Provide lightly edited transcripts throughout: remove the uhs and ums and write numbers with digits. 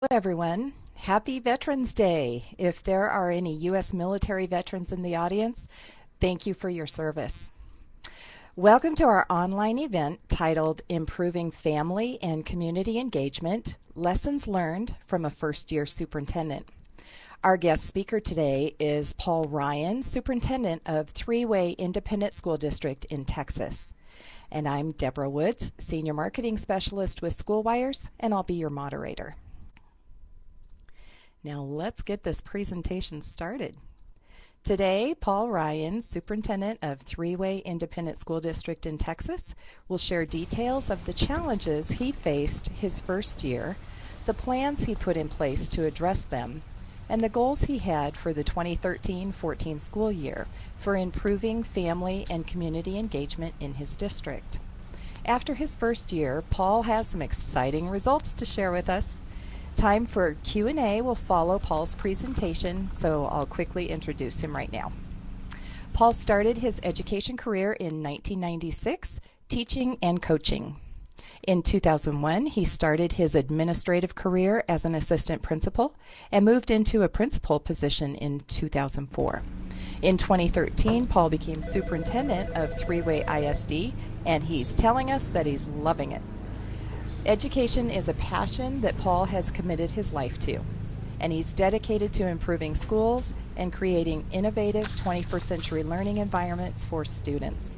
Hello, everyone. Happy Veterans Day. If there are any U.S. military veterans in the audience, thank you for your service. Welcome to our online event titled Improving Family and Community Engagement, Lessons Learned from a First-Year Superintendent. Our guest speaker today is Paul Ryan, Superintendent of Three-Way Independent School District in Texas. And I'm Deborah Woods, Senior Marketing Specialist with Schoolwire, and I'll be your moderator. Now let's get this presentation started. Today, Paul Ryan, Superintendent of Three-Way Independent School District in Texas, will share details of the challenges he faced his first year, the plans he put in place to address them, and the goals he had for the 2013-14 school year for improving family and community engagement in his district. After his first year, Paul has some exciting results to share with us. Time for Q&A will follow Paul's presentation, so I'll quickly introduce him right now. Paul started his education career in 1996, teaching and coaching. In 2001, he started his administrative career as an assistant principal and moved into a principal position in 2004. In 2013, Paul became superintendent of Three-Way ISD, and he's telling us that he's loving it. Education is a passion that Paul has committed his life to, and he's dedicated to improving schools and creating innovative 21st century learning environments for students.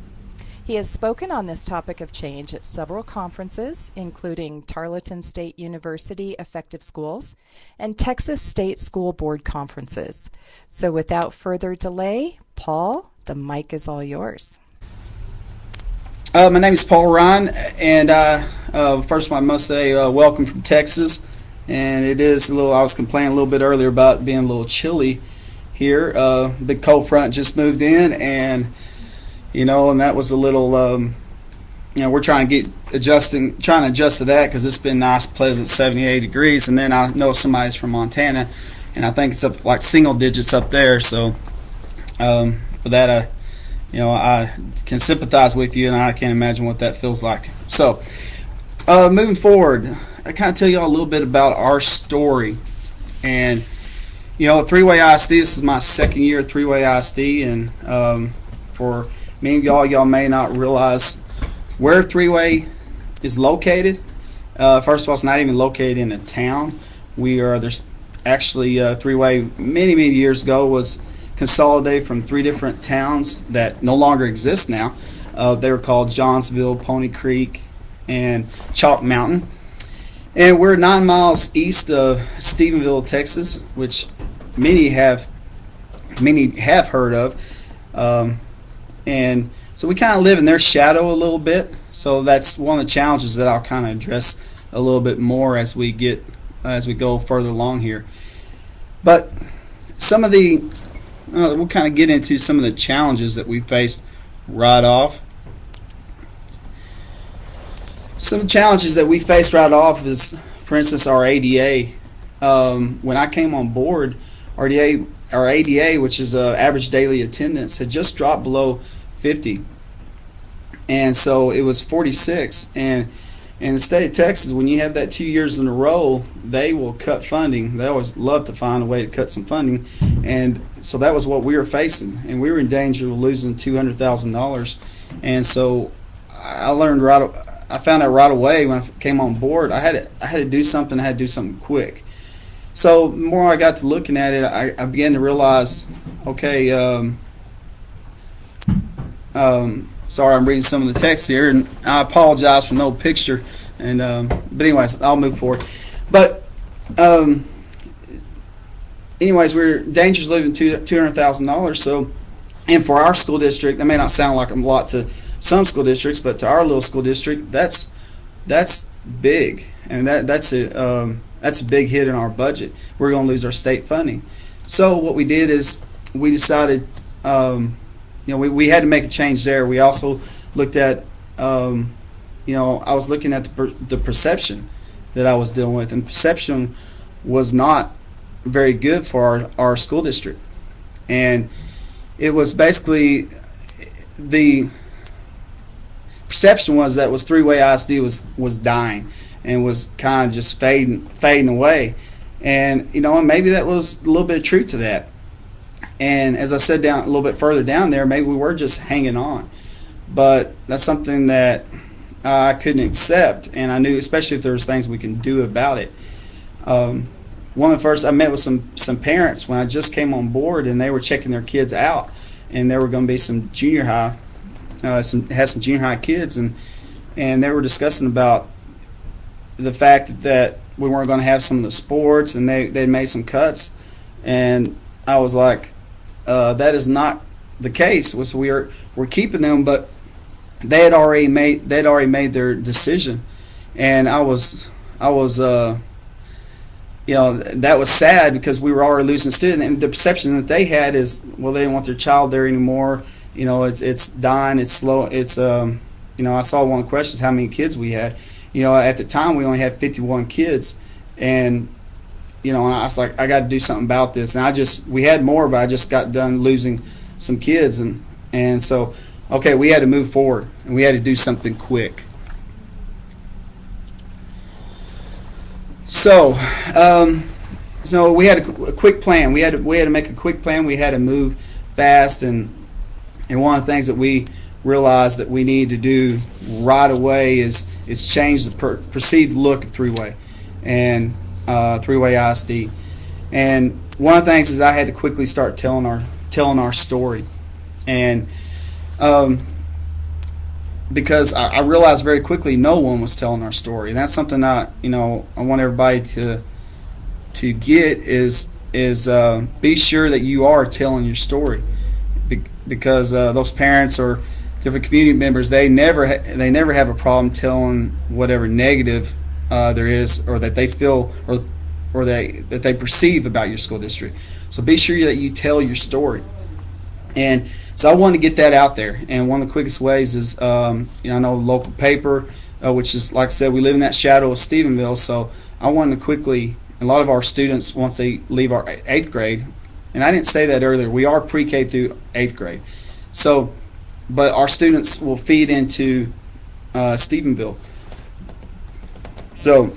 He has spoken on this topic of change at several conferences, including Tarleton State University Effective Schools and Texas State School Board conferences. So without further delay, Paul, the mic is all yours. My name is Paul Ryan, and first of all, I must say welcome from Texas. And it is a little, I was complaining a little bit earlier about being a little chilly here. Big cold front just moved in, and and that was a little, we're trying to adjust to that because it's been nice, pleasant 78 degrees. And then I know somebody's from Montana, and I think it's up like single digits up there. So for that, I can sympathize with you, and I can't imagine what that feels like. So, moving forward, I kind of tell you all a little bit about our story. And, Three-Way ISD, this is my second year at Three-Way ISD, and for many of y'all may not realize where Three-Way is located. First of all, it's not even located in a town. There's actually Three-Way many years ago was consolidated from three different towns that no longer exist now. They were called Johnsville, Pony Creek, and Chalk Mountain. And we're 9 miles east of Stephenville, Texas, which many have heard of. And so we kind of live in their shadow a little bit. So that's one of the challenges that I'll kind of address a little bit more as we go further along here. But we'll kind of get into some of the challenges that we faced right off. Some challenges that we faced right off is, for instance, our ADA. When I came on board, our ADA, which is average daily attendance, had just dropped below 50. And so it was 46. And in the state of Texas, when you have that 2 years in a row, they will cut funding. They always love to find a way to cut some funding. And so that was what we were facing. And we were in danger of losing $200,000. And so I found out right away when I came on board, I had to do something. I had to do something quick. So the more I got to looking at it, I began to realize, okay, sorry, I'm reading some of the text here, and I apologize for no picture. And but anyways, I'll move forward. But anyways, we're dangerous losing $200,000. So, and for our school district, that may not sound like a lot to some school districts, but to our little school district, that's big, and that's a big hit in our budget. We're going to lose our state funding. So what we did is we decided, we had to make a change there. We also looked at, I was looking at the perception that I was dealing with, and perception was not very good for our school district. And it was basically the perception was Three-Way ISD was dying and was kind of just fading away. And and maybe that was a little bit of truth to that. And as I said down a little bit further down there, maybe we were just hanging on. But that's something that I couldn't accept, and I knew, especially if there was things we can do about it. One of the first, I met with some parents when I just came on board, and they were checking their kids out, and there were going to be some junior high, had some junior high kids, and they were discussing about the fact that we weren't going to have some of the sports, and they made some cuts, and I was like, that is not the case. So we're keeping them, but they had already made their decision, and I was that was sad because we were already losing students, and the perception that they had is, well, they didn't want their child there anymore. It's dying, it's slow. It's I saw one of the questions how many kids we had. At the time we only had 51 kids, and and I was like, I got to do something about this. And we had more, but I just got done losing some kids, and so okay, we had to move forward, and we had to do something quick. So we had a quick plan. We had to make a quick plan. We had to move fast, and one of the things that we realized that we need to do right away is change the perceived look of three-way and three-way ISD. And one of the things is I had to quickly start telling our story, and because I realized very quickly no one was telling our story, and that's something I want everybody to get is be sure that you are telling your story, because those parents or different community members, they never have a problem telling whatever negative there is, or that they feel or that they perceive about your school district. So be sure that you tell your story. And so I wanted to get that out there, and one of the quickest ways is I know the local paper, which is, like I said, we live in that shadow of Stephenville, so I wanted to quickly, a lot of our students, once they leave our 8th grade, and I didn't say that earlier, we are pre-K through 8th grade, so but our students will feed into Stephenville. So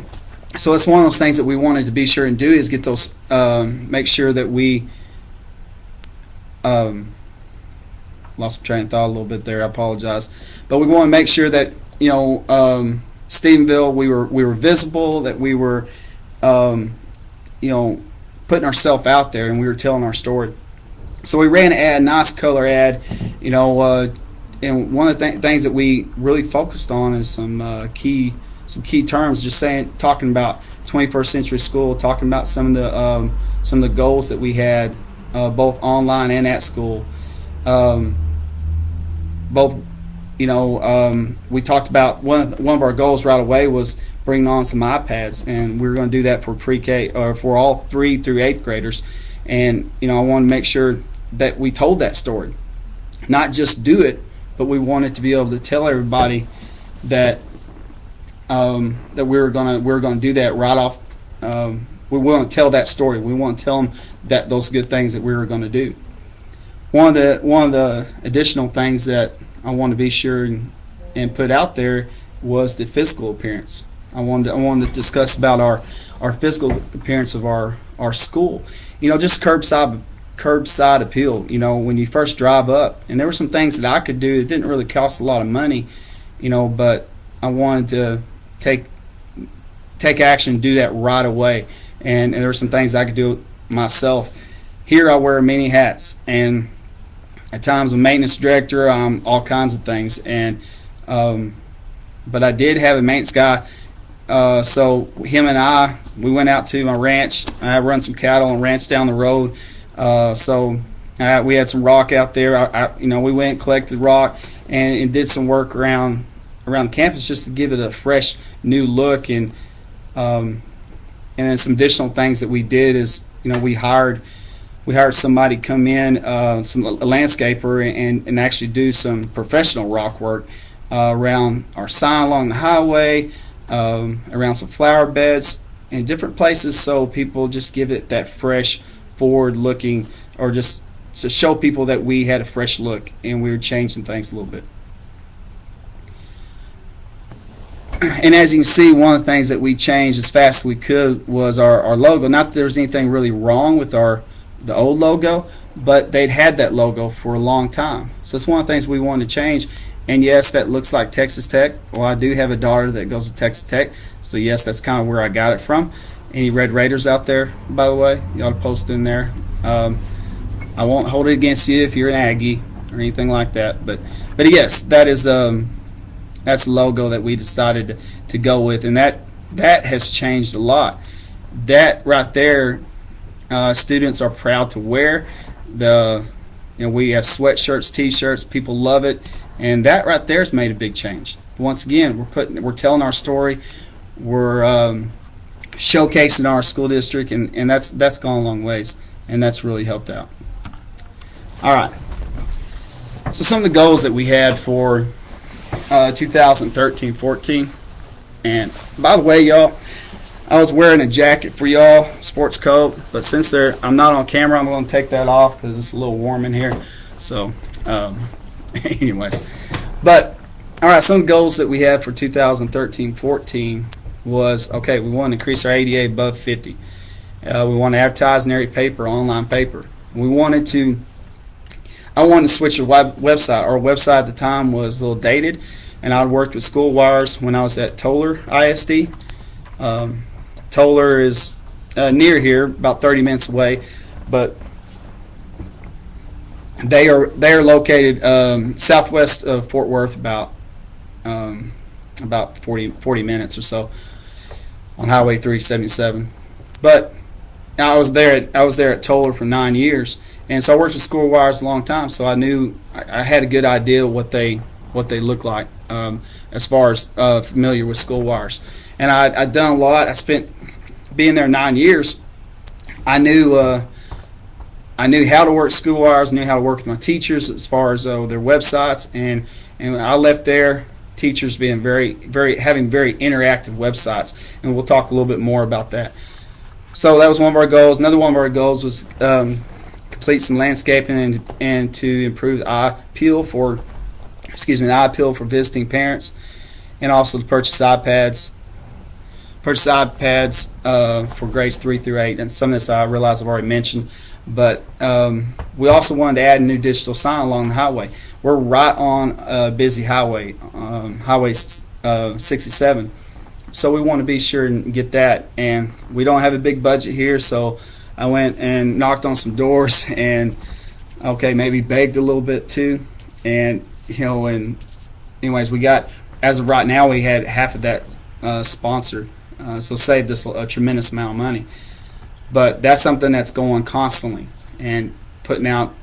it's one of those things that we wanted to be sure and do is get those, make sure that we lost my train of thought a little bit there. I apologize, but we want to make sure that Stephenville, we were visible, that we were putting ourselves out there, and we were telling our story. So we ran an ad, nice color ad, and one of the things that we really focused on is some key terms, just talking about 21st century school, talking about some of the goals that we had, both online and at school. We talked about one of our goals right away was bringing on some iPads, and we were going to do that for pre-K or for all 3 through 8th graders. And I wanted to make sure that we told that story, not just do it, but we wanted to be able to tell everybody that that we were going to do that right off. We want to tell that story. We want to tell them that those good things that we were going to do. One of the additional things that I wanted to be sure and put out there was the physical appearance. I wanted to discuss about our physical appearance of our school. Just curbside appeal. When you first drive up, and there were some things that I could do that didn't really cost a lot of money, but I wanted to take action and do that right away. And there were some things I could do myself. Here I wear many hats, and at times I'm maintenance director, I'm all kinds of things, and but I did have a maintenance guy, so him and I, we went out to my ranch. I run some cattle and ranch down the road, so we had some rock out there. We went and collected rock and did some work around campus just to give it a fresh new look. And then some additional things that we did is we hired somebody come in, a landscaper, and actually do some professional rock work around our sign along the highway, around some flower beds and different places, so people just give it that fresh, forward looking, or just to show people that we had a fresh look and we were changing things a little bit. And as you can see, one of the things that we changed as fast as we could was our logo. Not that there was anything really wrong with the old logo, but they'd had that logo for a long time. So it's one of the things we wanted to change. And yes, that looks like Texas Tech. Well, I do have a daughter that goes to Texas Tech, so yes, that's kind of where I got it from. Any Red Raiders out there, by the way, you ought to post in there. I won't hold it against you if you're an Aggie or anything like that. But yes, that is that's the logo that we decided to go with, and that has changed a lot. That right there, students are proud to wear. We have sweatshirts, T-shirts. People love it, and that right there has made a big change. Once again, we're telling our story. We're showcasing our school district, and that's gone a long ways, and that's really helped out. All right. So some of the goals that we had for 2013-14, and by the way, y'all, I was wearing a jacket for y'all, sports coat, but since I'm not on camera, I'm going to take that off because it's a little warm in here. So, anyways, but all right, some goals that we had for 2013-14 was, okay, we want to increase our ADA above 50. We want to advertise in every paper, online paper. I wanted to switch the website. Our website at the time was a little dated, and I worked with Schoolwires when I was at Toller ISD. Toller is near here, about 30 minutes away, but they are located southwest of Fort Worth, about 40 minutes or so on Highway 377. But I was there at Toller for 9 years, and so I worked with Schoolwires a long time. So I knew I had a good idea what they look like as far as familiar with Schoolwires. And I'd done a lot. I spent being there 9 years. I knew how to work Schoolwires, knew how to work with my teachers as far as their websites, and I left there. Teachers being having very interactive websites, and we'll talk a little bit more about that. So that was one of our goals. Another one of our goals was complete some landscaping and to improve the eye appeal for visiting parents, and also to purchase iPads for grades 3 through 8. And some of this I realize I've already mentioned, but we also wanted to add a new digital sign along the highway. We're right on a busy highway, Highway 67. So we want to be sure and get that. And we don't have a big budget here, so I went and knocked on some doors and, maybe begged a little bit too. And, and anyways, we got, as of right now, we had half of that sponsored. So saved us a tremendous amount of money. But that's something that's going constantly and putting out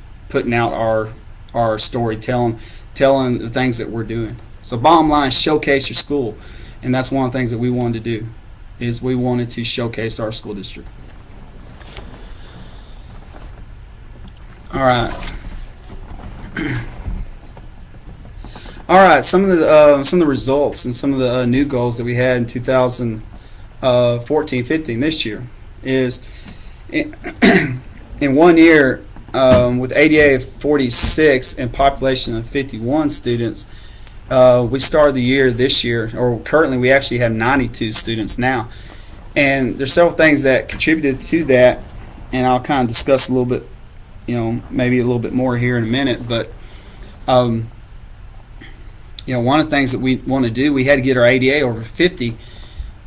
our story, telling the things that we're doing. So bottom line, showcase your school, and that's one of the things that we wanted to do, is we wanted to showcase our school district. All right. All right. Some of the results and some of the new goals that we had in 2014-15 this year is in 1 year, with ADA of 46 and population of 51 students, we started the year this year, or currently we actually have 92 students now. And there's several things that contributed to that, and I'll kind of discuss a little bit, maybe a little bit more here in a minute. But, one of the things that we want to do, we had to get our ADA over 50.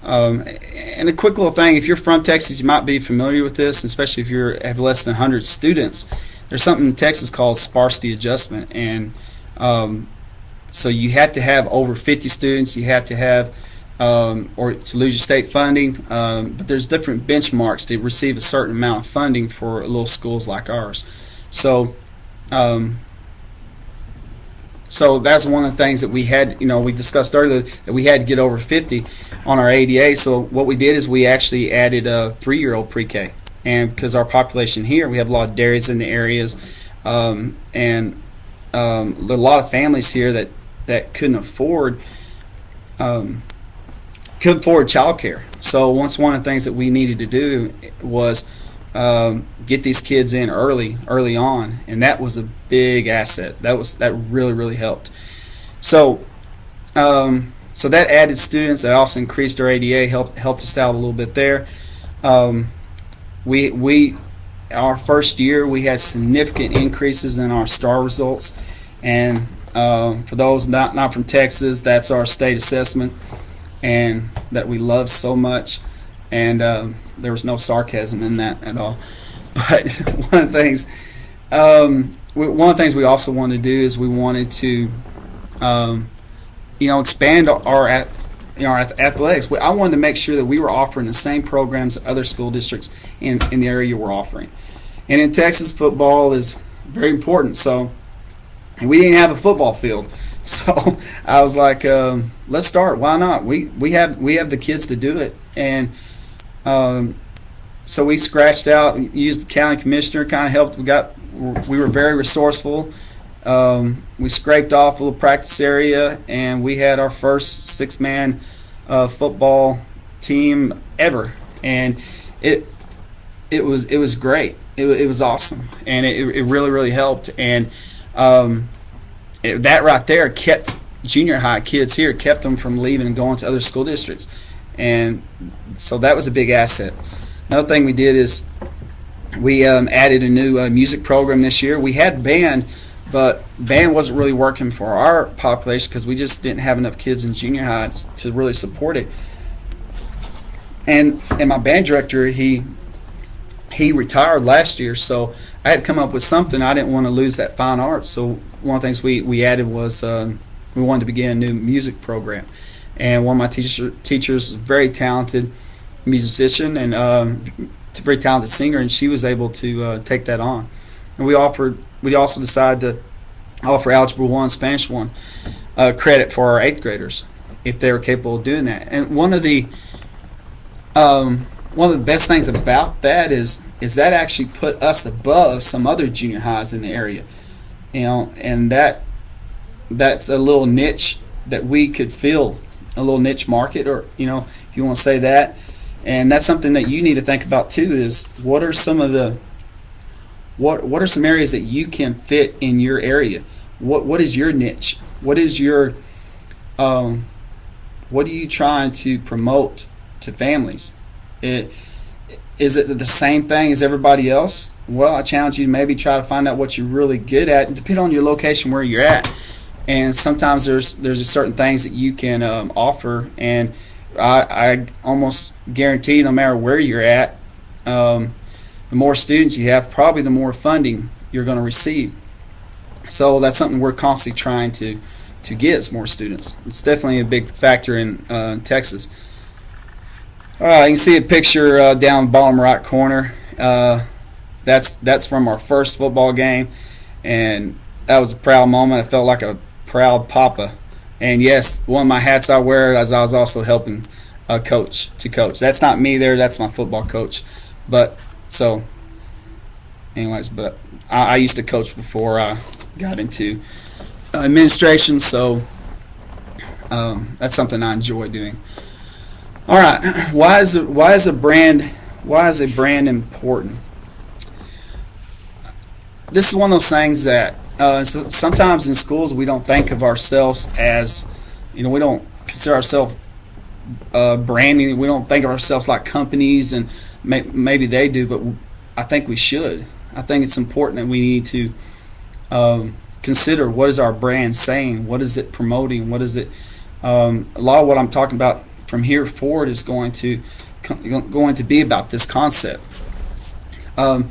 And a quick little thing, if you're from Texas, you might be familiar with this, especially if you have less than 100 students. There's something in Texas called sparsity adjustment, and so you have to have over 50 students. You have to have, or to lose your state funding. But there's different benchmarks to receive a certain amount of funding for little schools like ours. So, so that's one of the things that we had, we discussed earlier, that we had to get over 50 on our ADA. So what we did is we actually added a 3-year-old pre-K. And because our population here, we have a lot of dairies in the areas, and there are a lot of families here that couldn't afford childcare. So one of the things that we needed to do was get these kids in early on, and that was a big asset. That really helped. So So that added students. That also increased our ADA, helped us out a little bit there. We our first year we had significant increases in our STAR results, and for those not from Texas, that's our state assessment, and that we love so much. And there was no sarcasm in that at all. But one of the things we also wanted to do is we wanted to expand our athletics. I wanted to make sure that we were offering the same programs that other school districts in the area were offering. And in Texas, football is very important. So, and we didn't have a football field. So I was like, let's start. Why not? We have the kids to do it. And so we scratched out, used the county commissioner, kind of helped. We were very resourceful. We scraped off a little practice area, and we had our first 6-man football team ever, and it was great. It was awesome, and it really helped. And that right there kept junior high kids here, kept them from leaving and going to other school districts, and so that was a big asset. Another thing we did is we added a new music program this year. We had band, but band wasn't really working for our population because we just didn't have enough kids in junior high to really support it. And my band director, he retired last year, so I had to come up with something. I didn't want to lose that fine art, so one of the things we added was we wanted to begin a new music program. And one of my teachers is a very talented musician and a very talented singer, and she was able to take that on. And we also decided to offer Algebra 1, Spanish 1 credit for our 8th graders if they were capable of doing that. And one of the best things about that is that actually put us above some other junior highs in the area, and that's a little niche that we could fill, a little niche market, or if you want to say that. And that's something that you need to think about too, is what are some areas that you can fit in your area? What is your niche? What is your what are you trying to promote to families? Is it the same thing as everybody else? Well, I challenge you to maybe try to find out what you're really good at, and depend on your location where you're at. And sometimes there's just certain things that you can offer, and I almost guarantee no matter where you're at, the more students you have, probably the more funding you're going to receive. So that's something we're constantly trying to get is more students. It's definitely a big factor in Texas. All right, you can see a picture down the bottom right corner. That's from our first football game, and that was a proud moment. I felt like a proud papa. And yes, one of my hats I wear as I was also helping coach. That's not me there, that's my football coach. But so, anyways, but I used to coach before I got into administration, so that's something I enjoy doing. All right, why is a brand important? This is one of those things that sometimes in schools we don't think of ourselves as, we don't consider ourselves branding. We don't think of ourselves like companies, and maybe they do, but I think we should. I think it's important that we need to consider, what is our brand saying? What is it promoting? What is it? A lot of what I'm talking about from here forward is going to be about this concept. In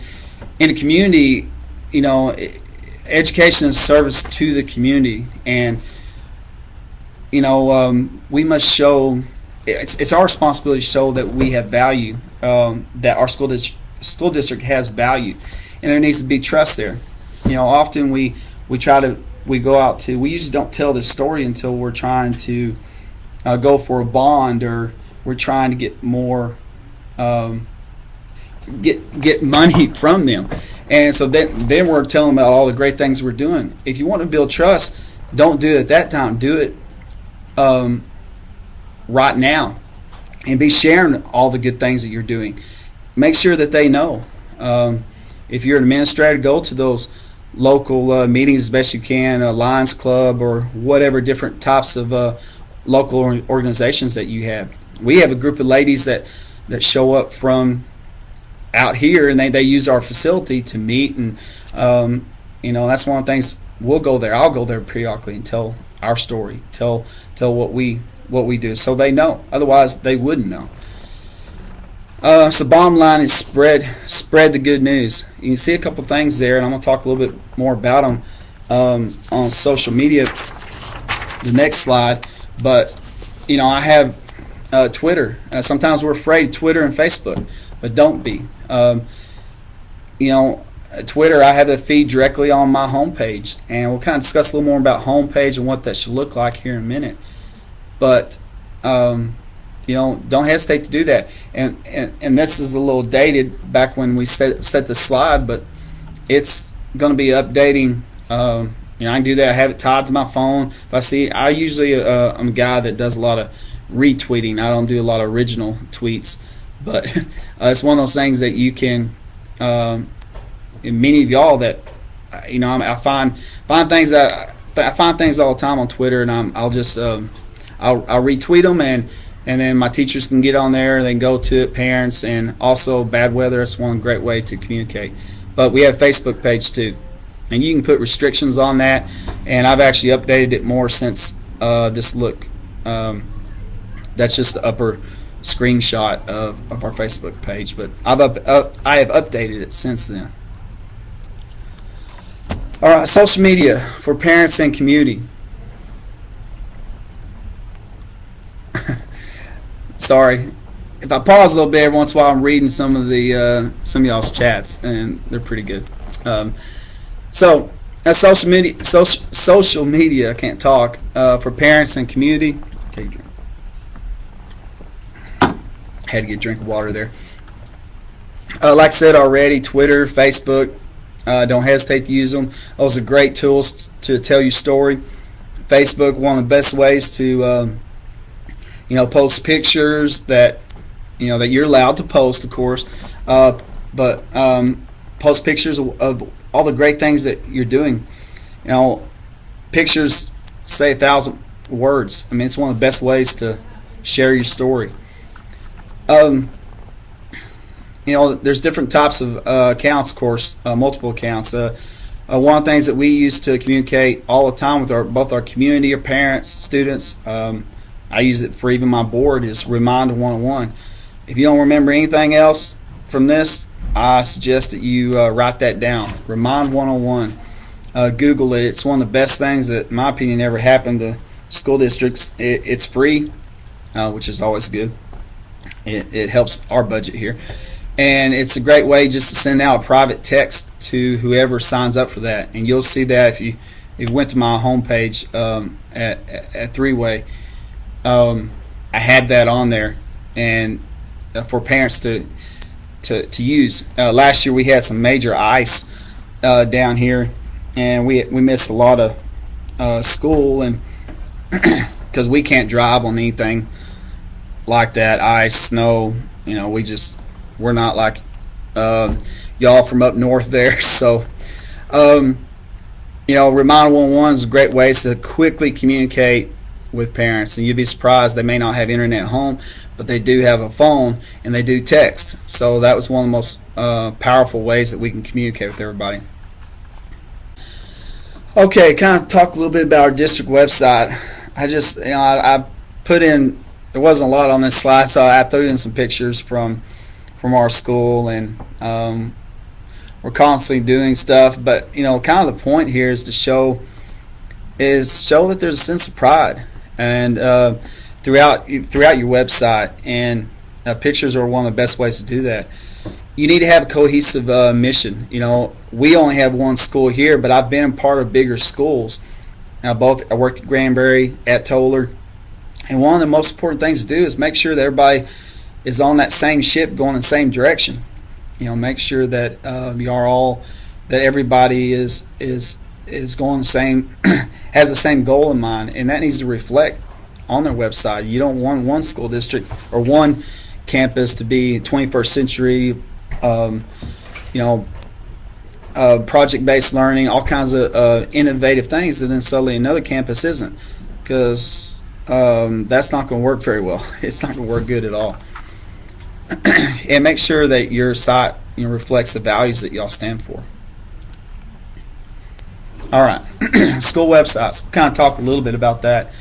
a community, education is service to the community, and we must show. It's our responsibility to show that we have value, that our school district has value, and there needs to be trust there. Often we go out to. We usually don't tell this story until we're trying to go for a bond, or we're trying to get more get money from them. And so then we're telling them about all the great things we're doing. If you want to build trust, don't do it at that time. Do it right now, and be sharing all the good things that you're doing. Make sure that they know. If you're an administrator, go to those local meetings as best you can, a Lions Club or whatever different types of local organizations that you have. We have a group of ladies that show up from out here, and they use our facility to meet, and that's one of the things. We'll go there. I'll go there periodically and tell our story, tell what we do, so they know. Otherwise, they wouldn't know. So bottom line is spread the good news. You can see a couple things there, and I'm going to talk a little bit more about them on social media. The next slide, but I have Twitter. Sometimes we're afraid of Twitter and Facebook, but don't be. Twitter, I have the feed directly on my homepage, and we'll kind of discuss a little more about homepage and what that should look like here in a minute. But don't hesitate to do that. And this is a little dated back when we set the slide, but it's going to be updating. I can do that. I have it tied to my phone. If I see, I usually I'm a guy that does a lot of retweeting. I don't do a lot of original tweets, but it's one of those things that you can. Many of y'all that I find things that I find things all the time on Twitter, and I'll just I'll retweet them, and then my teachers can get on there. They can go to it, parents, and also bad weather. It's one great way to communicate. But we have a Facebook page too, and you can put restrictions on that. And I've actually updated it more since this look. That's just the upper screenshot of our Facebook page, but I have updated it since then. All right, social media for parents and community. Sorry, if I pause a little bit every once in a while, I'm reading some of y'all's chats, and they're pretty good. So social media. I can't talk for parents and community. Okay, had to get a drink of water there. Like I said already, Twitter, Facebook. Don't hesitate to use them. Those are great tools to tell your story. Facebook, one of the best ways to post pictures that that you're allowed to post, of course, but post pictures of all the great things that you're doing. Pictures say 1,000 words. I mean, it's one of the best ways to share your story. There's different types of accounts, of course, multiple accounts. One of the things that we use to communicate all the time with both our community, our parents, students, I use it for even my board, is Remind 101. If you don't remember anything else from this, I suggest that you write that down. Remind 101. Google it. It's one of the best things that, in my opinion, ever happened to school districts. It's free, which is always good. It helps our budget here. And it's a great way just to send out a private text to whoever signs up for that. And you'll see that if you went to my homepage at Three-Way, I had that on there, and for parents to use. Last year we had some major ice down here, and we missed a lot of school, and because we can't drive on anything like that, ice, snow. We're not like y'all from up north there. So, Remind 101 is a great way to quickly communicate with parents. And you'd be surprised, they may not have internet at home, but they do have a phone and they do text. So that was one of the most powerful ways that we can communicate with everybody. Okay, kind of talk a little bit about our district website. I put in, there wasn't a lot on this slide, so I threw in some pictures from our school, and we're constantly doing stuff, but kind of the point here is to show that there's a sense of pride, and throughout your website, and pictures are one of the best ways to do that. You need to have a cohesive mission. We only have one school here, but I've been part of bigger schools. I worked at Granbury, at Toller, and one of the most important things to do is make sure that everybody is on that same ship, going in the same direction. Make sure that that everybody is going the same, has the same goal in mind, and that needs to reflect on their website. You don't want one school district or one campus to be 21st century, project-based learning, all kinds of innovative things, and then suddenly another campus isn't, because that's not going to work very well. It's not going to work good at all. And make sure that your site reflects the values that y'all stand for. All right, school websites. Kind of talk a little bit about that,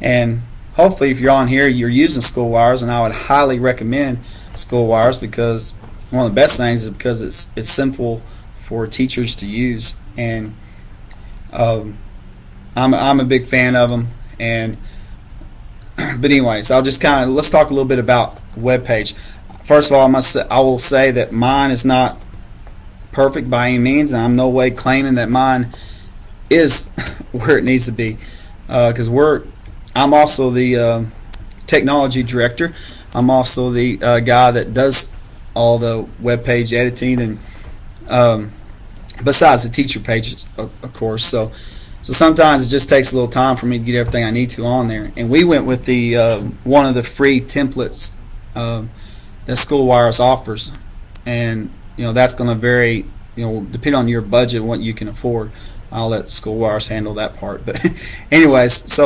and hopefully, if you're on here, you're using Schoolwires, and I would highly recommend Schoolwires because one of the best things is because it's simple for teachers to use, and I'm a big fan of them. And but anyways, let's talk a little bit about the web page. First of all, I will say that mine is not perfect by any means, and I'm no way claiming that mine is where it needs to be, because I'm also the technology director. I'm also the guy that does all the web page editing, and besides the teacher pages, of course. So sometimes it just takes a little time for me to get everything I need to on there. And we went with the one of the free templates that Schoolwire offers, and that's going to vary, depending on your budget, what you can afford. I'll let Schoolwire handle that part. But anyways,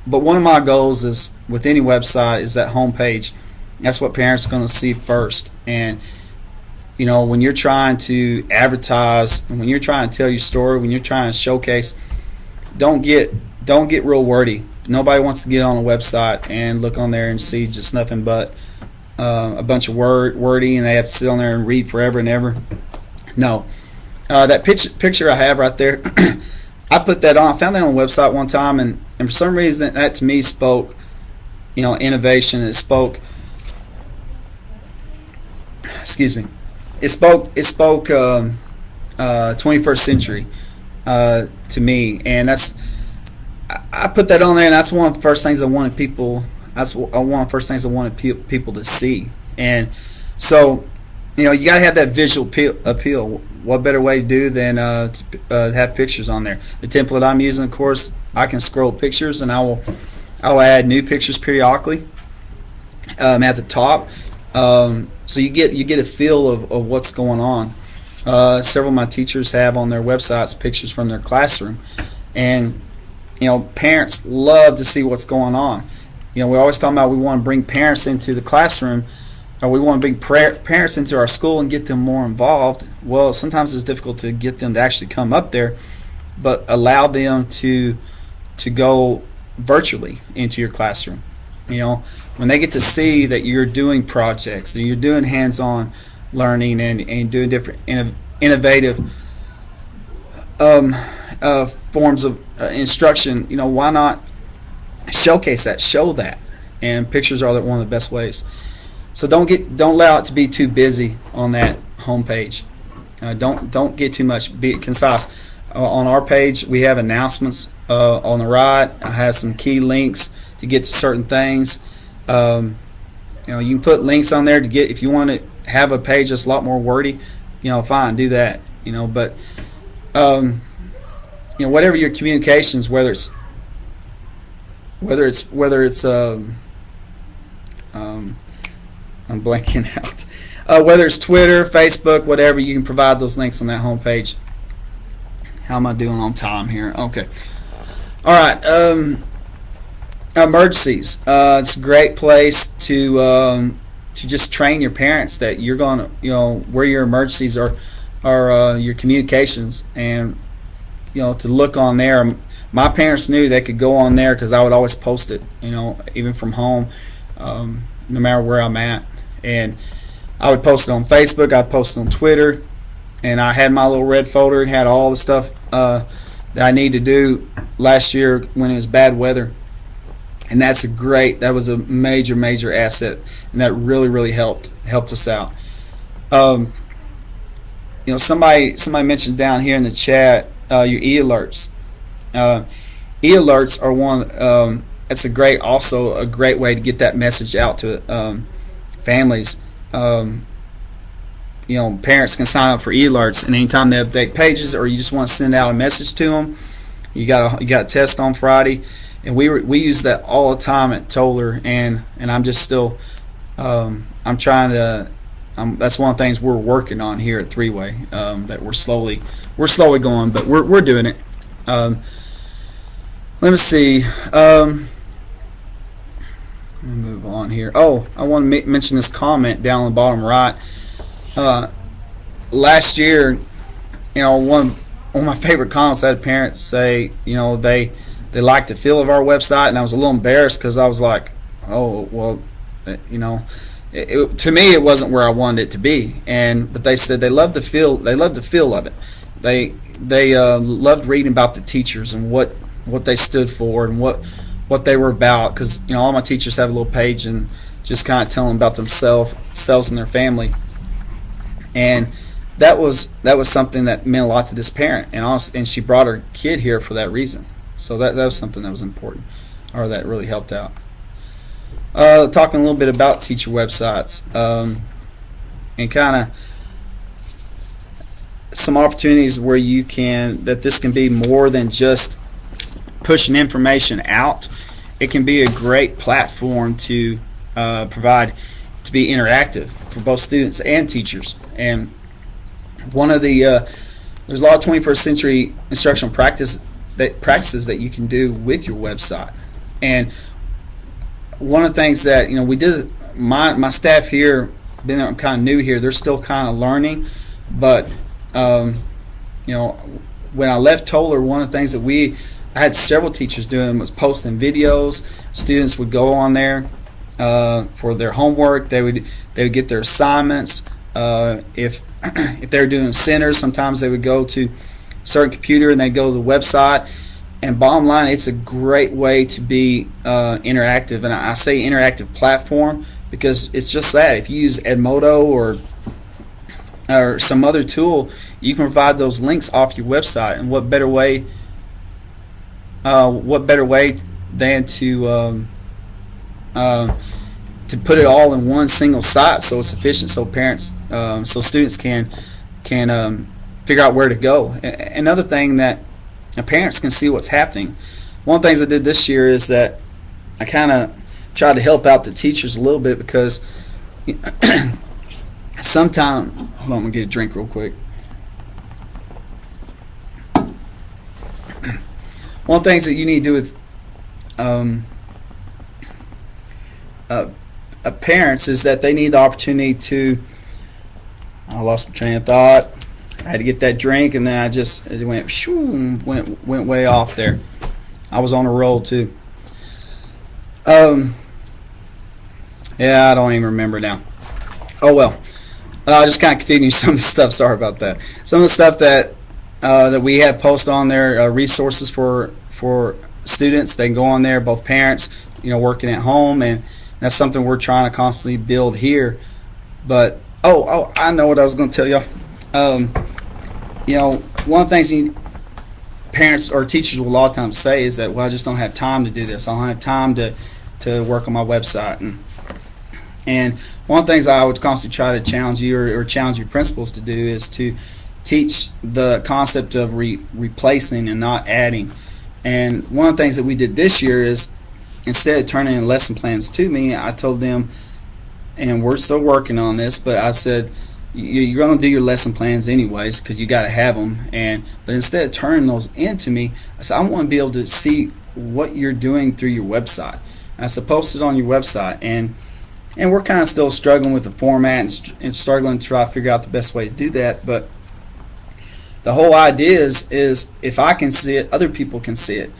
but one of my goals is with any website is that home page. That's what parents are going to see first. And when you're trying to advertise, when you're trying to tell your story, when you're trying to showcase, don't get real wordy. Nobody wants to get on a website and look on there and see just nothing but a bunch of wordy, and they have to sit on there and read forever and ever. No. That picture I have right there, I put that on. I found that on a website one time, and for some reason that to me spoke, innovation. It spoke, excuse me, it spoke 21st century to me, and I put that on there, and that's one of the first things I wanted people. That's one of the first things I wanted people to see, and so you got to have that visual appeal. What better way to do than to have pictures on there? The template I'm using, of course, I can scroll pictures, and I'll add new pictures periodically at the top, so you get a feel of what's going on. Several of my teachers have on their websites pictures from their classroom, and parents love to see what's going on. We're always talking about we want to bring parents into the classroom, or we want to bring parents into our school and get them more involved. Well, sometimes it's difficult to get them to actually come up there, but allow them to go virtually into your classroom. When they get to see that you're doing projects, that you're doing hands-on learning and doing different innovative forms of instruction, why not showcase that, show that? And pictures are one of the best ways. So don't allow it to be too busy on that homepage. Don't get too much. Be concise. On our page, we have announcements on the right. I have some key links to get to certain things. You can put links on there to get, if you want to have a page that's a lot more wordy, fine, do that. But whatever your communications, whether it's I'm blanking out. Whether it's Twitter, Facebook, whatever, you can provide those links on that homepage. How am I doing on time here? Okay. All right. Emergencies. It's a great place to just train your parents that you're going to, where your emergencies are your communications, and to look on there. My parents knew they could go on there because I would always post it, even from home, no matter where I'm at. And I would post it on Facebook, I'd post it on Twitter, and I had my little red folder and had all the stuff that I need to do last year when it was bad weather. And that was a major asset, and that really helped us out. Somebody mentioned down here in the chat your e-alerts. E-alerts are one. It's a great way to get that message out to families. Parents can sign up for e-alerts, and anytime they update pages, or you just want to send out a message to them, you got a test on Friday, and we use that all the time at Toller, and I'm just still I'm trying to. That's one of the things we're working on here at Three-Way, that we're slowly going, but we're doing it. Let me see. Let me move on here. Oh, I want to mention this comment down on the bottom right. Last year, one of my favorite comments, I had parents say, they liked the feel of our website, and I was a little embarrassed because I was like, oh, well, to me it wasn't where I wanted it to be, but they said they loved the feel. They loved the feel of it. They loved reading about the teachers and what they stood for and what they were about, because all my teachers have a little page and just kind of telling about themselves and their family, and that was something that meant a lot to this parent, and she brought her kid here for that reason. So that was something that was important, or that really helped out. Talking a little bit about teacher websites, and kind of some opportunities where this can be more than just pushing information out. It can be a great platform to provide, to be interactive for both students and teachers. And one of there's a lot of 21st century instructional practices that you can do with your website. And one of the things that we did, my staff here, being I'm kind of new here, they're still kind of learning, but when I left Toller, one of the things that I had several teachers doing was posting videos. Students would go on there for their homework. They would get their assignments. If they were doing centers, sometimes they would go to a certain computer and they'd go to the website. And bottom line, it's a great way to be interactive. And I say interactive platform because it's just that. If you use Edmodo or some other tool, you can provide those links off your website. And what better way than to put it all in one single site, so it's efficient, so parents, so students can figure out where to go. Another thing that parents can see what's happening. One of the things I did this year is that I kind of tried to help out the teachers a little bit, because sometimes, hold on, I'm gonna get a drink real quick. One of the things that you need to do with parents is that they need the opportunity to, I lost my train of thought. I had to get that drink, and then it went shoo, went way off there. I was on a roll too. Yeah, I don't even remember now. Oh well. I'll just kind of continue some of the stuff. Sorry about that. Some of the stuff that we have posted on there, resources for students. They can go on there, both parents, working at home, and that's something we're trying to constantly build here. But I know what I was going to tell y'all. One of the things parents or teachers will a lot of times say is that, well, I just don't have time to do this. I don't have time to work on my website. And one of the things I would constantly try to challenge you or challenge your principals to do is to teach the concept of replacing and not adding. And one of the things that we did this year is, instead of turning in lesson plans to me, I told them, and we're still working on this, but I said, you're going to do your lesson plans anyways because you got to have them. But instead of turning those into me, I said, I want to be able to see what you're doing through your website. And I said, post it on your website. And we're kind of still struggling with the format and struggling to try to figure out the best way to do that. But the whole idea is if I can see it, other people can see it.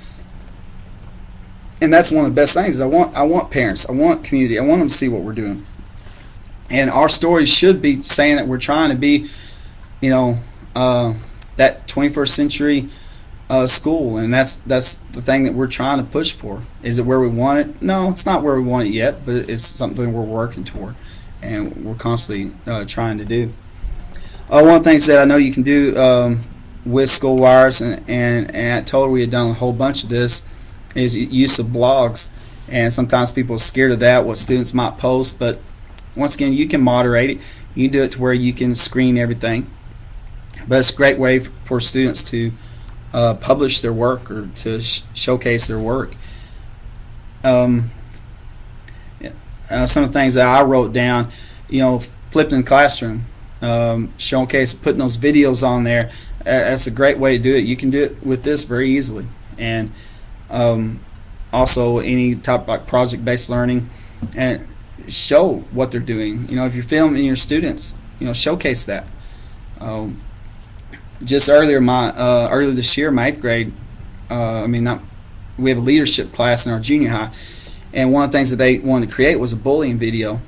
And that's one of the best things. Is I want parents, I want community, I want them to see what we're doing. And our stories should be saying that we're trying to be, that 21st century school, and that's the thing that we're trying to push for. Is it where we want it? No, it's not where we want it yet, but it's something we're working toward, and we're constantly trying to do. One of the things that I know you can do with Schoolwires, and at Total we had done a whole bunch of this, is use of blogs. And sometimes people are scared of that, what students might post, but once again, you can moderate it. You can do it to where you can screen everything. But it's a great way for students to publish their work or to showcase their work. Some of the things that I wrote down, flipped in the classroom, showcase, putting those videos on there. That's a great way to do it. You can do it with this very easily. And also any type like project-based learning. and show what they're doing. If you're filming your students, showcase that. Just earlier this year, my 8th grade, we have a leadership class in our junior high, and one of the things that they wanted to create was a bullying video,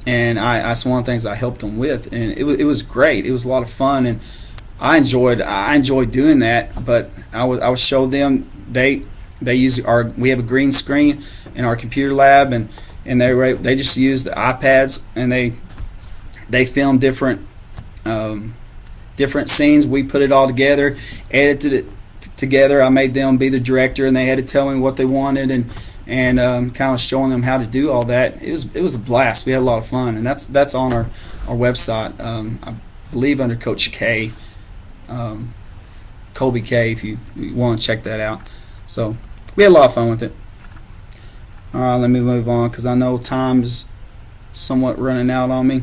and that's one of the things I helped them with, and it was great. It was a lot of fun, and I enjoyed doing that. But I would show them they use we have a green screen in our computer lab, and they just use the iPads, and they film different scenes. We put it all together, edited it together. I made them be the director, and they had to tell me what they wanted, and kind of showing them how to do all that. It was a blast. We had a lot of fun, and that's on our website. I believe under Coach K, Colby K, if you want to check that out. So we had a lot of fun with it. All right, let me move on because I know time's somewhat running out on me.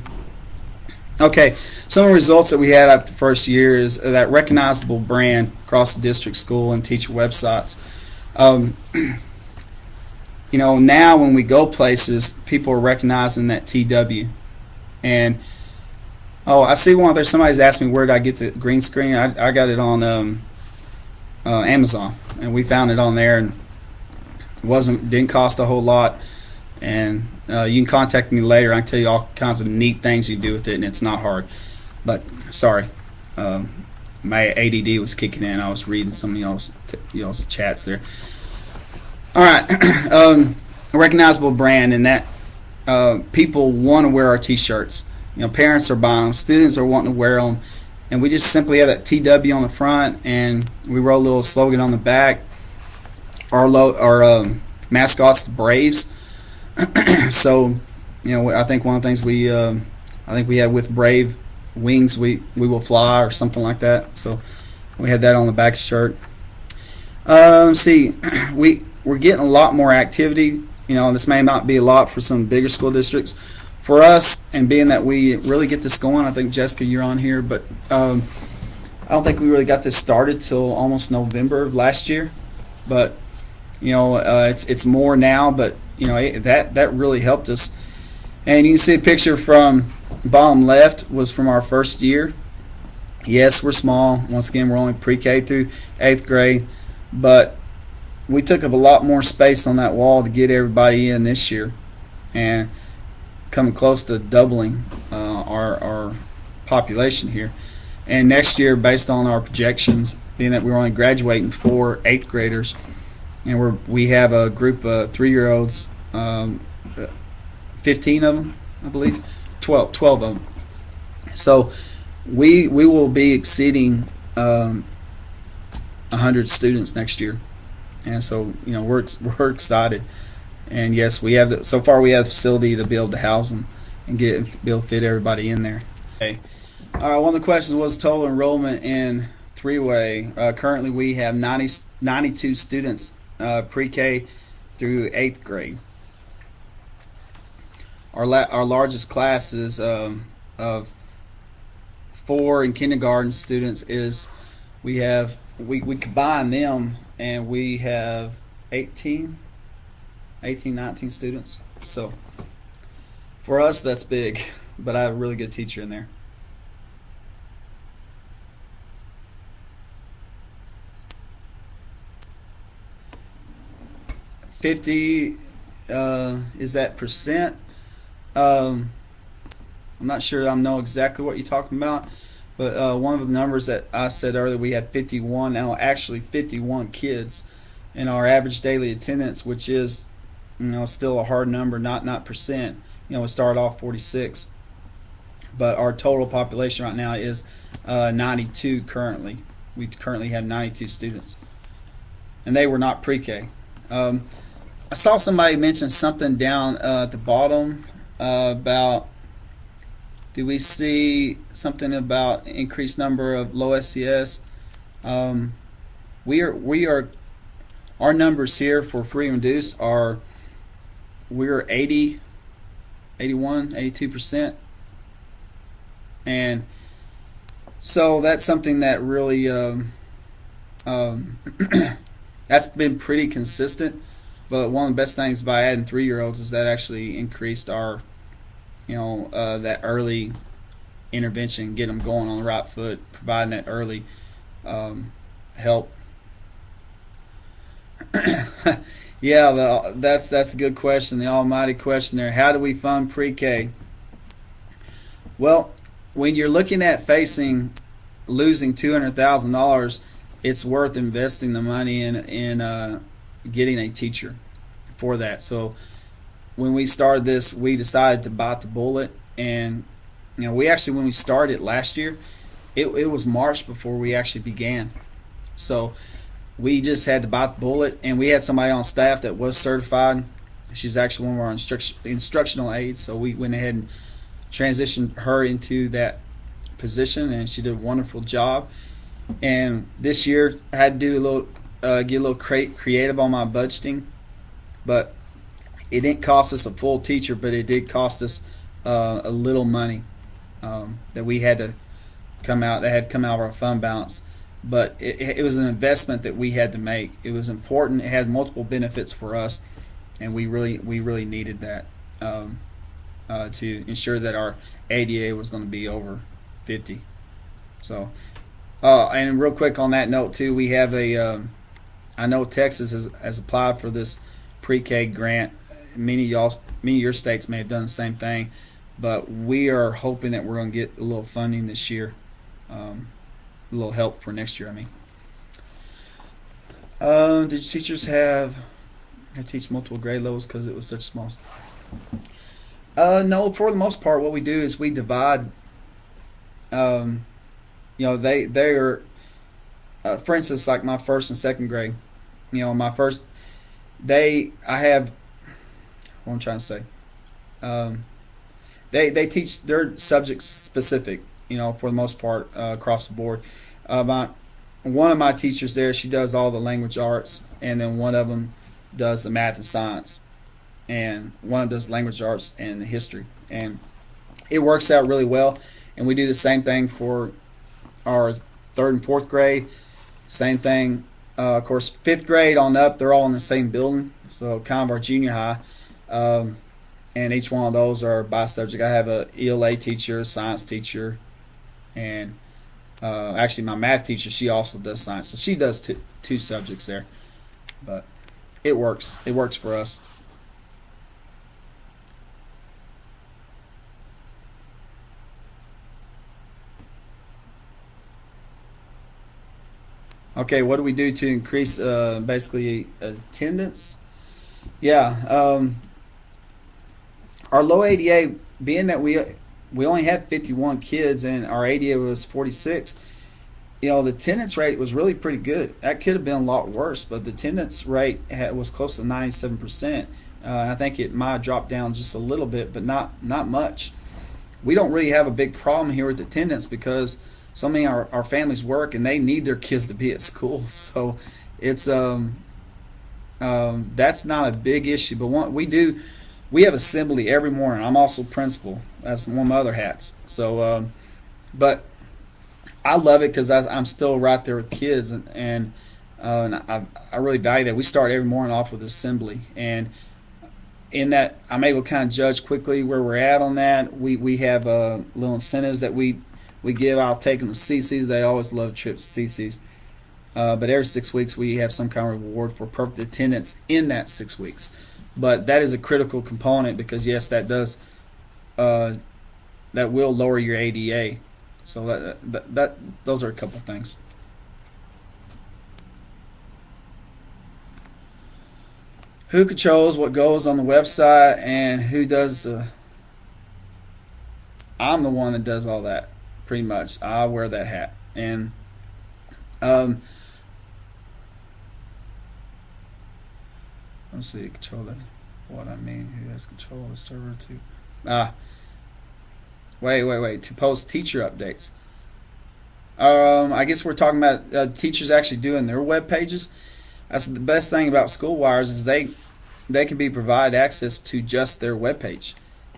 Okay, some of the results that we had after the first year is that recognizable brand across the district, school, and teacher websites. Now when we go places, people are recognizing that TW. And I see one there. Somebody's asked me where did I get the green screen. I got it on Amazon, and we found it on there, and didn't cost a whole lot. And you can contact me later. I can tell you all kinds of neat things you do with it, and it's not hard. But sorry, my ADD was kicking in. I was reading some of y'all's chats there. All right, a recognizable brand, and that people want to wear our T-shirts. Parents are buying them, students are wanting to wear them, and we just simply have that TW on the front, and we wrote a little slogan on the back. Our mascot's the Braves. So, I think one of the things we had with Brave Wings, we will fly, or something like that. So we had that on the back of the shirt. Let's see, we're getting a lot more activity. This may not be a lot for some bigger school districts. For us, and being that we really get this going, I think Jessica, you're on here, but I don't think we really got this started till almost November of last year. But it's more now, but that really helped us. And you can see a picture from bottom left was from our first year. Yes, we're small. Once again, we're only pre-K through 8th grade, but we took up a lot more space on that wall to get everybody in this year, and coming close to doubling our population here. And next year, based on our projections, being that we're only graduating 4 8th graders, and we have a group of 3-year-olds, 15 of them, I believe, 12 of them. So we will be exceeding 100 students next year, and so we're excited. And yes, so far we have the facility to be able to house them and be able to fit everybody in there. Okay. All right. One of the questions was total enrollment in 3-way. Currently, we have 92 students, pre-K through 8th grade. Our largest class is of 4 in kindergarten students. We combine them, and we have 18, 19 students. So for us, that's big, but I have a really good teacher in there. $50 is that percent? I'm not sure I know exactly what you're talking about, but one of the numbers that I said earlier, we had 51, now actually 51 kids in our average daily attendance, which is still a hard number, not percent. We started off 46, but our total population right now is 92 currently. We currently have 92 students, and they were not pre-K. I saw somebody mention something down at the bottom about, do we see something about increased number of low SCS? We are our numbers here for free and reduced we're 80, 81, 82%, and so that's something that really that's been pretty consistent. But one of the best things by adding 3-year-olds is that actually increased our, that early intervention, get them going on the right foot, providing that early help. Yeah, that's a good question, the almighty question there. How do we fund pre-K? Well, when you're looking at losing $200,000, it's worth investing the money in getting a teacher for that. So when we started this, we decided to bite the bullet, and we actually, when we started last year, it was March before we actually began. So we just had to bite the bullet, and we had somebody on staff that was certified. She's actually one of our instructional aides, so we went ahead and transitioned her into that position, and she did a wonderful job. And this year I had to do get a little creative on my budgeting, but it didn't cost us a full teacher, but it did cost us a little money that we had to come out of our fund balance. But it was an investment that we had to make. It was important. It had multiple benefits for us, and we really needed that to ensure that our ADA was going to be over 50. So, and real quick on that note too, we have I know Texas has applied for this pre-K grant. Many of your states may have done the same thing, but we are hoping that we're going to get a little funding this year. A little help for next year, I mean. Did teachers have to teach multiple grade levels because it was such small? No, for the most part, what we do is we divide. They are, for instance, like my first and second grade. My first, I have, what I'm trying to say. They teach their subject specific. For the most part, across the board. One of my teachers there, she does all the language arts, and then one of them does the math and science, and one of them does language arts and history, and it works out really well. And we do the same thing for our third and fourth grade. Same thing, of course, fifth grade on up, they're all in the same building, so kind of our junior high. And each one of those are by subject. I have a ELA teacher, a science teacher, and actually my math teacher, she also does science, so she does two subjects there. But it works for us. Okay, what do we do to increase basically attendance? Yeah, our low ADA, being that we only had 51 kids and our ADA was 46, the attendance rate was really pretty good. That could have been a lot worse, but the attendance rate was close to 97%. I think it might have dropped down just a little bit, but not much. We don't really have a big problem here with attendance because so many of our families work and they need their kids to be at school. So it's that's not a big issue. But we have assembly every morning. I'm also principal. That's one of my other hats. So, but I love it because I'm still right there with kids, and I really value that. We start every morning off with assembly, and in that I'm able to kind of judge quickly where we're at on that. We have little incentives that we give. I'll take them to CC's. They always love trips to CC's. But every 6 weeks we have some kind of reward for perfect attendance in that 6 weeks. But that is a critical component because yes, that does that will lower your ADA. So that those are a couple things. Who controls what goes on the website and who does? I'm the one that does all that, pretty much. I wear that hat, and let's see, control that. What I mean, who has control of the server to? Wait. To post teacher updates. I guess we're talking about teachers actually doing their web pages. That's the best thing about Schoolwires is they can be provided access to just their web page,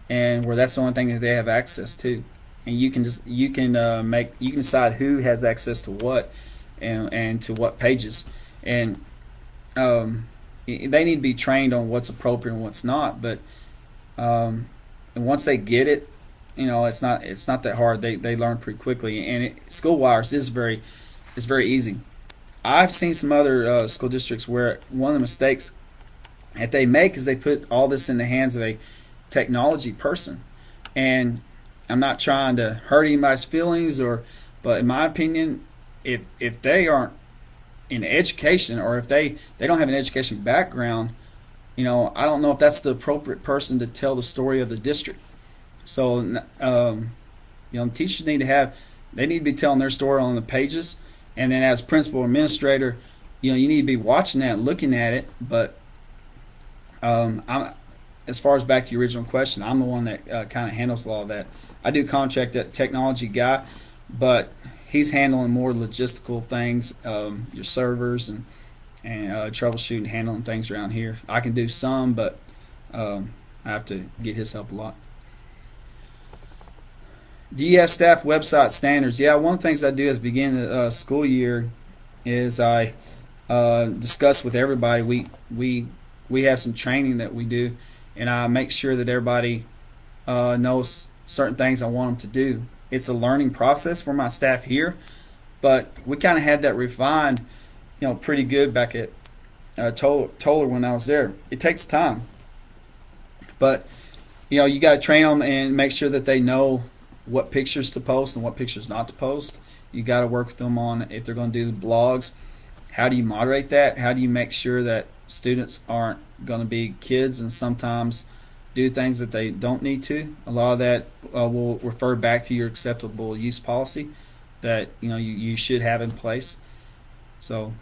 and where that's the only thing that they have access to, and you can decide who has access to what and to what pages, and they need to be trained on what's appropriate and what's not. But and once they get it, it's not that hard. They learn pretty quickly, and Schoolwire is very easy. I've seen some other school districts where one of the mistakes that they make is they put all this in the hands of a technology person, and I'm not trying to hurt anybody's feelings, but in my opinion, if they aren't in education, or if they don't have an education background, I don't know if that's the appropriate person to tell the story of the district. So teachers need to be telling their story on the pages, and then as principal or administrator, you need to be watching that and looking at it. But as far as back to your original question, I'm the one that kind of handles all of that. I do contract that technology guy, but he's handling more logistical things, your servers and troubleshooting, handling things around here. I can do some, but I have to get his help a lot. Do you have staff website standards? Yeah, one of the things I do at the beginning of the school year is I discuss with everybody. We have some training that we do, and I make sure that everybody knows certain things I want them to do. It's a learning process for my staff here, but we kind of had that refined, pretty good back at Toller when I was there. It takes time, but you got to train them and make sure that they know what pictures to post and what pictures not to post. You got to work with them on, if they're going to do the blogs, how do you moderate that? How do you make sure that students aren't going to be kids and sometimes do things that they don't need to? A lot of that will refer back to your acceptable use policy that you should have in place. So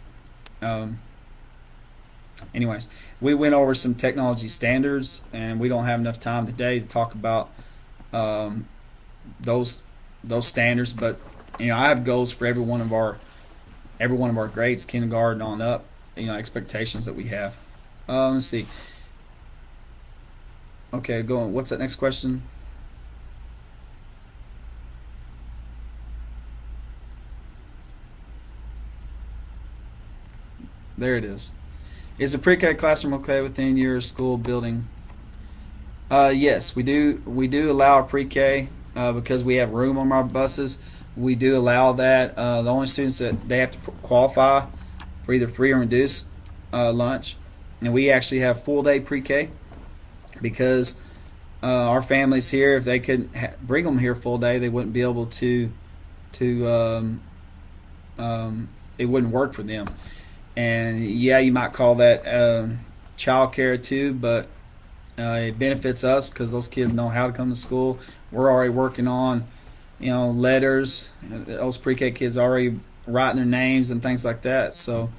anyways, we went over some technology standards, and we don't have enough time today to talk about those standards, but I have goals for every one of our grades, kindergarten on up, expectations that we have. Let's see. Okay, going. What's that next question? There it is. Is the pre-K classroom okay within your school building? Yes, we do. We do allow pre-K because we have room on our buses. We do allow that. The only students that they have to qualify for either free or reduced lunch, and we actually have full day pre-K because our families here, if they couldn't bring them here full day, they wouldn't be able to. It wouldn't work for them. And yeah, you might call that child care too, but it benefits us because those kids know how to come to school. We're already working on, letters. Those pre-K kids are already writing their names and things like that. So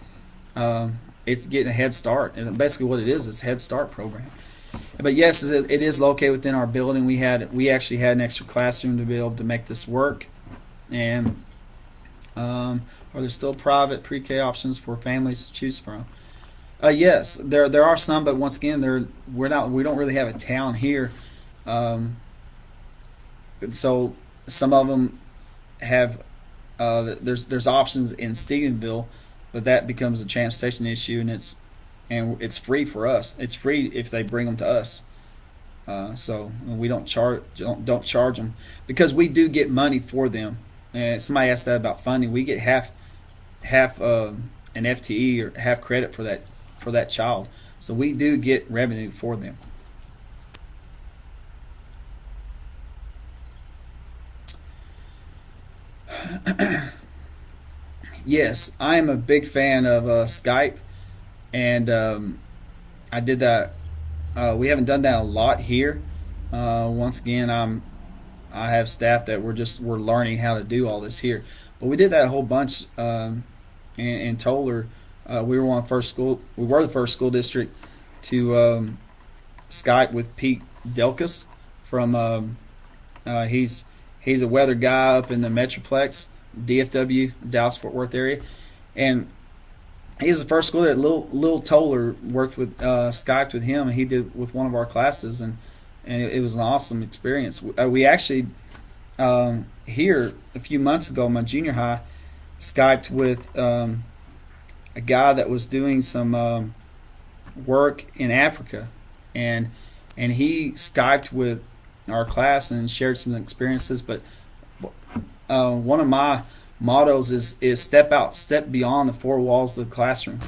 it's getting a head start. And basically what it is a head start program. But yes, it is located within our building. We actually had an extra classroom to be able to make this work. And are there still private pre-K options for families to choose from? Yes, there are some, but once again, we don't really have a town here. So some of them have there's options in Stephenville, but that becomes a transportation issue, and it's free for us. It's free if they bring them to us. So we don't charge them because we do get money for them. And somebody asked that about funding. We get half an FTE or half credit for that child. So we do get revenue for them. Yes, I am a big fan of Skype, and I did that. We haven't done that a lot here. Once again, I have staff that we're learning how to do all this here, but we did that a whole bunch in Toller. We were the first school district to Skype with Pete Delkus from he's a weather guy up in the Metroplex, DFW, Dallas-Fort Worth area, and he was the first school that Lil Toller worked with, Skyped with him, and he did with one of our classes, and it was an awesome experience. We actually here a few months ago, my junior high, Skyped with a guy that was doing some work in Africa, and he Skyped with our class and shared some experiences. But one of my mottos is step beyond the four walls of the classroom.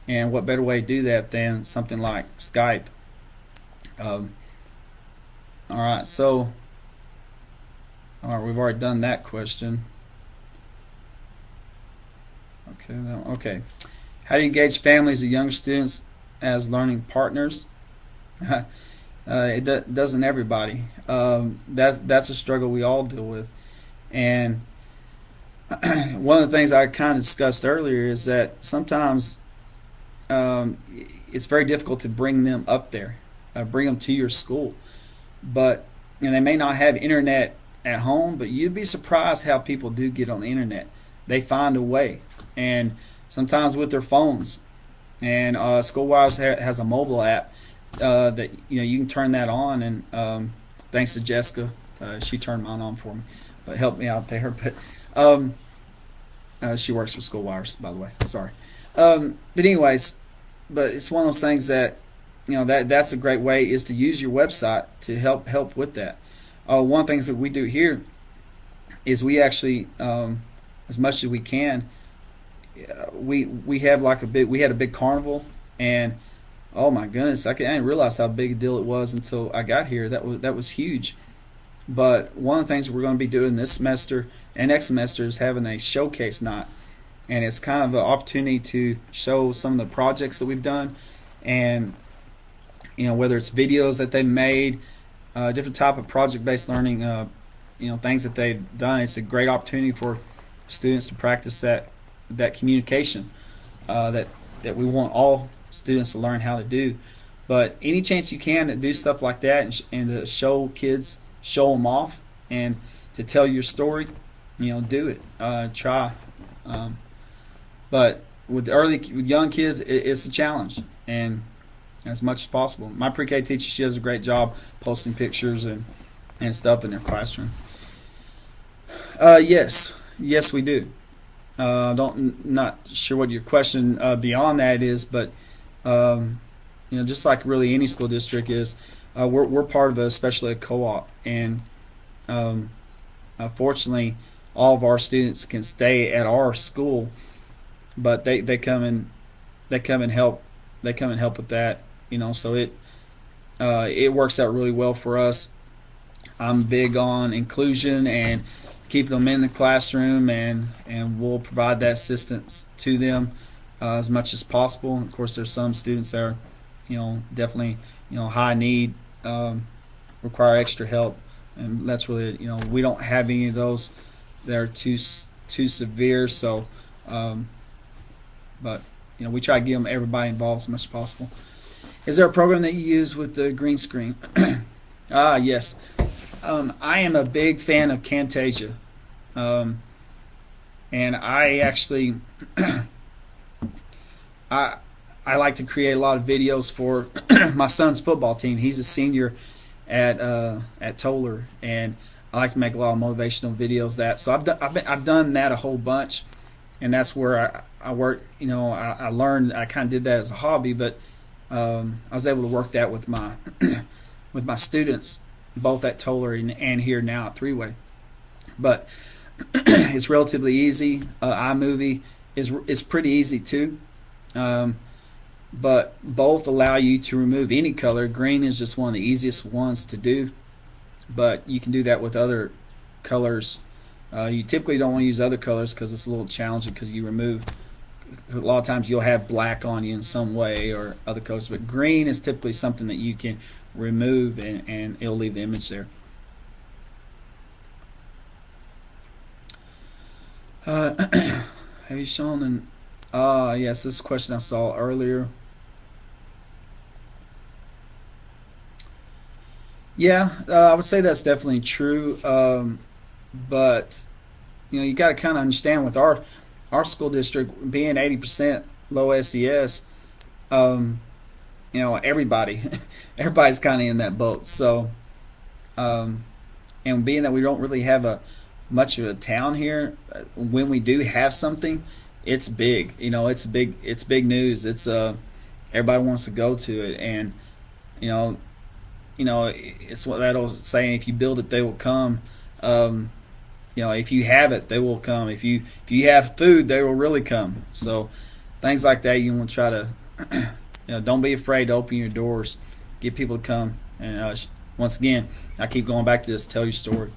And what better way to do that than something like Skype? All right, we've already done that question. Okay. How do you engage families of younger students as learning partners? It doesn't everybody. That's a struggle we all deal with. And one of the things I kind of discussed earlier is that sometimes it's very difficult to bring them up there, bring them to your school. But they may not have internet at home, but you'd be surprised how people do get on the internet. They find a way, and sometimes with their phones. And Schoolwire has a mobile app that you can turn that on. And thanks to Jessica, she turned mine on for me, but helped me out there. But she works for Schoolwire, by the way. Sorry. But anyways, it's one of those things that that's a great way is to use your website to help with that. One of the things that we do here is we actually, as much as we can, we have we had a big carnival, and oh my goodness, I didn't realize how big a deal it was until I got here. That was huge. But one of the things we're going to be doing this semester and next semester is having a showcase night, and it's kind of an opportunity to show some of the projects that we've done, and whether it's videos that they made, different type of project-based learning, things that they've done. It's a great opportunity for students to practice that communication that we want all students to learn how to do. But any chance you can to do stuff like that and to show kids, show them off, and to tell your story, do it. Try. But with young kids, it's a challenge, and as much as possible. My pre-K teacher, she does a great job posting pictures and stuff in their classroom. Yes, we do. Not sure what your question beyond that is, but just like really any school district is, we're part of especially a co-op, and fortunately, all of our students can stay at our school, but they come and help. They come and help with that. So it works out really well for us. I'm big on inclusion and keeping them in the classroom, and we'll provide that assistance to them as much as possible. Of course, there's some students that are, definitely, high need, require extra help, and that's really, we don't have any of those that are too severe. So, but we try to get everybody involved as much as possible. Is there a program that you use with the green screen? Yes. I am a big fan of Camtasia. And I actually I like to create a lot of videos for my son's football team. He's a senior at Toller, and I like to make a lot of motivational videos. So I've done that a whole bunch, and that's where I work. I learned. I kind of did that as a hobby, but I was able to work that with my with my students, both at Toller and here now at Three-Way. But it's relatively easy. iMovie is pretty easy too. But both allow you to remove any color. Green is just one of the easiest ones to do, but you can do that with other colors. You typically don't want to use other colors because it's a little challenging, because you remove, a lot of times you'll have black on you in some way or other colors, but green is typically something that you can remove, and it'll leave the image there. Have you shown an yes, this is a question I saw earlier. Yeah, I would say that's definitely true, but you got to kind of understand with our school district being 80% low SES, everybody's kind of in that boat. So, and being that we don't really have much of a town here, when we do have something, it's big. It's big news. It's everybody wants to go to it, and you know, it's what that old saying: if you build it, they will come. If you have it, they will come. If you have food, they will really come. So things like that, you want to try to, don't be afraid to open your doors, get people to come. And once again, I keep going back to this: tell your story.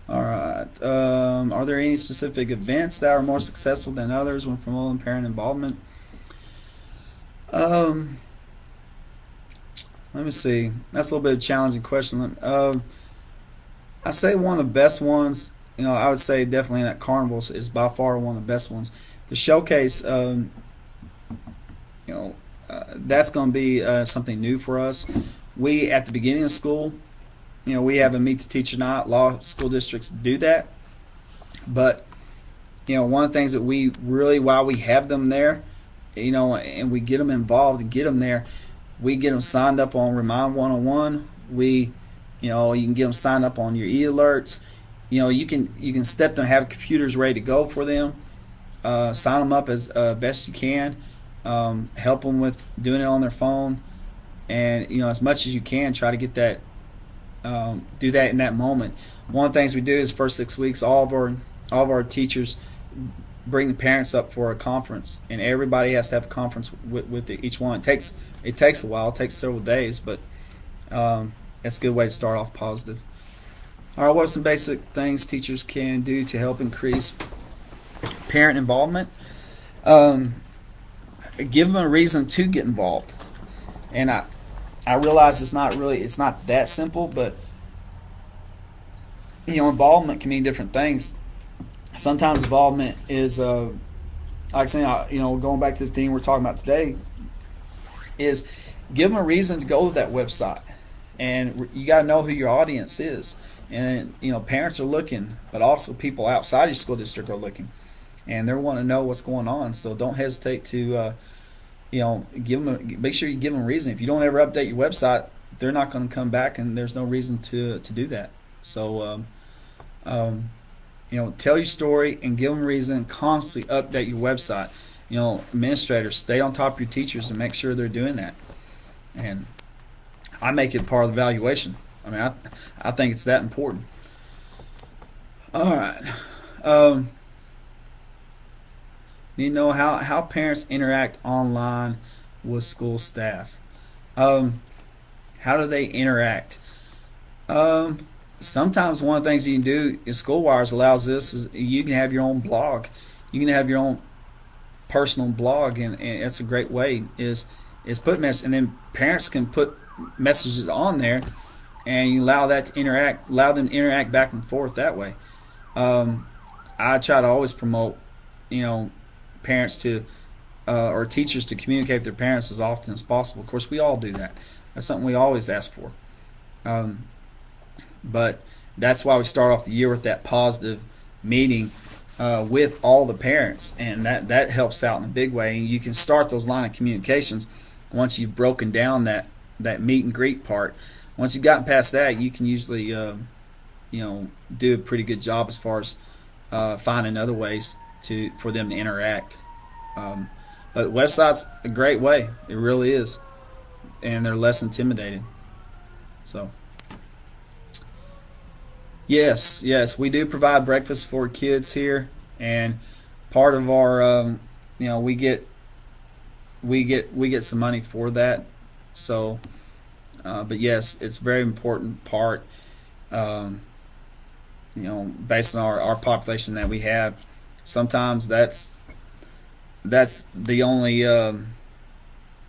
All right. Are there any specific events that are more successful than others when promoting parent involvement? Let me see. That's a little bit of a challenging question. I say one of the best ones, I would say definitely that Carnivals is by far one of the best ones. The showcase, that's going to be something new for us. We, at the beginning of school, we have a meet the teacher night. A lot of school districts do that. But, one of the things that we really, while we have them there, and we get them involved and get them there, we get them signed up on Remind 101. You can get them signed up on your e-alerts. You can step them, have computers ready to go for them. Sign them up as best you can. Help them with doing it on their phone, and as much as you can, try to get that. Do that in that moment. One of the things we do is first 6 weeks, all of our teachers bring the parents up for a conference, and everybody has to have a conference with each one. It takes a while. It takes several days, but that's a good way to start off positive. All right, what are some basic things teachers can do to help increase parent involvement? Give them a reason to get involved, and I realize it's not that simple, but involvement can mean different things. Sometimes involvement is, like I say, going back to the theme we're talking about today, is give them a reason to go to that website, and you got to know who your audience is, and parents are looking, but also people outside your school district are looking, and they want to know what's going on. So don't hesitate to. Make sure you give them a reason. If you don't ever update your website, they're not going to come back, and there's no reason to do that. So, tell your story and give them a reason. Constantly update your website. Administrators, stay on top of your teachers and make sure they're doing that. And I make it part of the evaluation. I think it's that important. All right. How parents interact online with school staff. How do they interact? Sometimes one of the things you can do is Schoolwire allows this is you can have your own blog. You can have your own personal blog, and that's a great way is put messages, and then parents can put messages on there, and you allow them to interact back and forth that way. I try to always promote parents to or teachers to communicate with their parents as often as possible. Of course, we all do that. That's something we always ask for. But that's why we start off the year with that positive meeting with all the parents, and that helps out in a big way. And you can start those line of communications once you've broken down that meet and greet part. Once you've gotten past that, you can usually do a pretty good job as far as finding other ways for them to interact. But website's a great way. It really is. And they're less intimidating. So yes, we do provide breakfast for kids here, and part of our we get some money for that. So but yes, it's a very important part, based on our population that we have. Sometimes that's the only the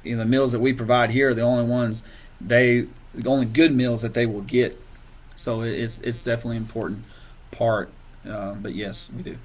meals that we provide here are the only good meals that they will get. So it's definitely an important part. But yes, we do.